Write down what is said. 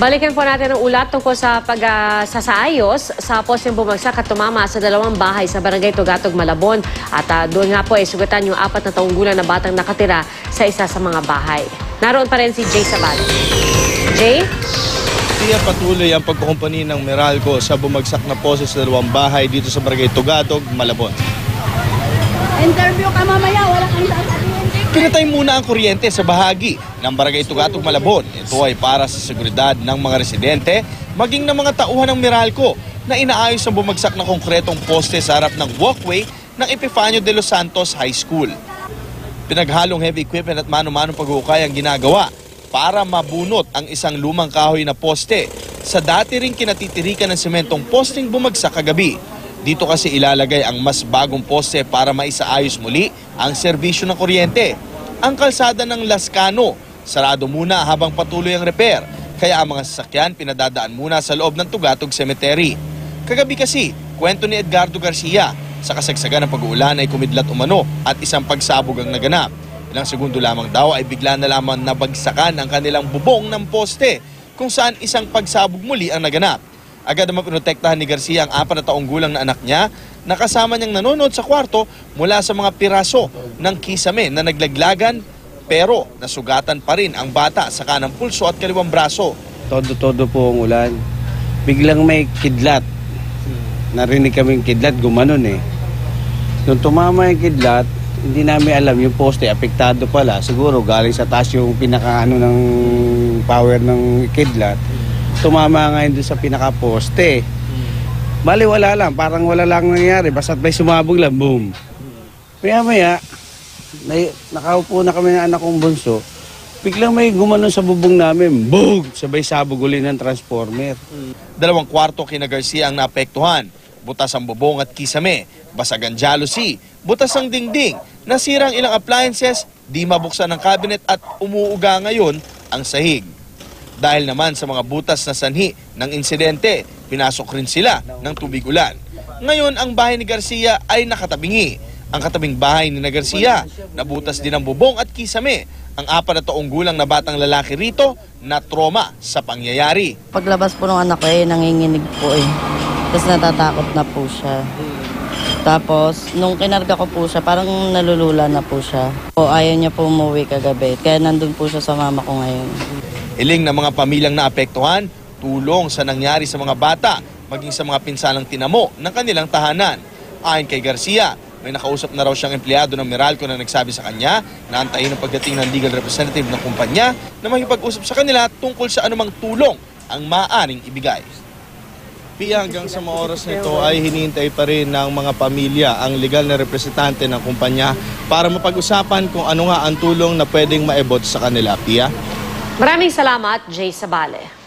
Balikan po natin ang ulat tungkol sa pagsasaayos sa posteng bumagsak at tumama sa dalawang bahay sa Barangay Tugatog, Malabon. At doon nga po ay sugatan yung 4 na taong gulang na batang nakatira sa isa sa mga bahay. Naroon pa rin si Jay Sabal. Jay? Tiyak patuloy ang pagkukumpani ng Meralco sa bumagsak na poste sa dalawang bahay dito sa Barangay Tugatog, Malabon. Interview ka mamaya, wala kang sasabihin. Pinatay muna ang kuryente sa bahagi ng Barangay Tugatog, Malabon. Ito ay para sa seguridad ng mga residente, maging ng mga tauhan ng Meralco na inaayos ang bumagsak na konkretong poste sa harap ng walkway ng Epifanio de los Santos High School. Pinaghalong heavy equipment at mano-manong paghuhukay ang ginagawa para mabunot ang isang lumang kahoy na poste sa dati ring kinatitirikan ng sementong posteng bumagsak kagabi. Dito kasi ilalagay ang mas bagong poste para maisaayos muli ang serbisyo ng kuryente. Ang kalsada ng Lascano, sarado muna habang patuloy ang repair, kaya ang mga sasakyan pinadadaan muna sa loob ng Tugatog Cemetery. Kagabi kasi, kwento ni Edgardo Garcia, sa kasagsagan ng pag-uulan ay kumidlat umano at isang pagsabog ang naganap. Ilang segundo lamang daw ay bigla na lamang nabagsakan ang kanilang bubong ng poste, kung saan isang pagsabog muli ang naganap. Agad naman pinotektahan ni Garcia ang 4 na taong gulang na anak niya na kasama niyang nanonood sa kwarto mula sa mga piraso ng kisame na naglaglagan, pero nasugatan pa rin ang bata sa kanang pulso at kaliwang braso. Todo-todo po ang ulan. Biglang may kidlat. Narinig kaming kidlat, gumanon eh. Nung tumama yung kidlat, hindi namin alam yung poste, apektado pala. Siguro galing sa taas yung pinakaano ng power ng kidlat. Tumama ngayon doon sa pinaka-poste. Bali wala lang, parang wala lang nangyari. Basta't may sumabog lang, boom. Maya-maya, nakaupo na kami ng anak kong bunso. Biglang may gumanon sa bubong namin, boom! Sabay sabog uli ng transformer. 2 kwarto kina Garcia ang naapektuhan. Butas ang bubong at kisame, basag ang jalousie, butas ang dingding, nasira ang ilang appliances, di mabuksan ang cabinet at umuuga ngayon ang sahig. Dahil naman sa mga butas na sanhi ng insidente, pinasok rin sila ng tubig ulan. Ngayon, ang bahay ni Garcia ay nakatabingi. Ang katabing bahay ni Garcia, nabutas din ang bubong at kisame. Ang 4 na taong gulang na batang lalaki rito na trauma sa pangyayari. Paglabas po ng anak ko nanginginig po eh. Tapos natatakot na po siya. Tapos, nung kinarga ko po siya, parang nalulula na po siya. Ayaw niya po umuwi kagabi, kaya nandun po siya sa mama ko ngayon. Hiling ng mga pamilyang naapektuhan, tulong sa nangyari sa mga bata, maging sa mga pinsalang tinamo ng kanilang tahanan. Ayon kay Garcia, may nakausap na raw siyang empleyado ng Meralco na nagsabi sa kanya na antayin ang pagdating ng legal representative ng kumpanya na makipag-usap sa kanila tungkol sa anumang tulong ang maaaring ibigay. Pia, hanggang sa mga oras nito ay hinihintay pa rin ng mga pamilya ang legal na representante ng kumpanya para mapag-usapan kung ano nga ang tulong na pwedeng maibot sa kanila. Pia? Maraming salamat, Jay Sabale.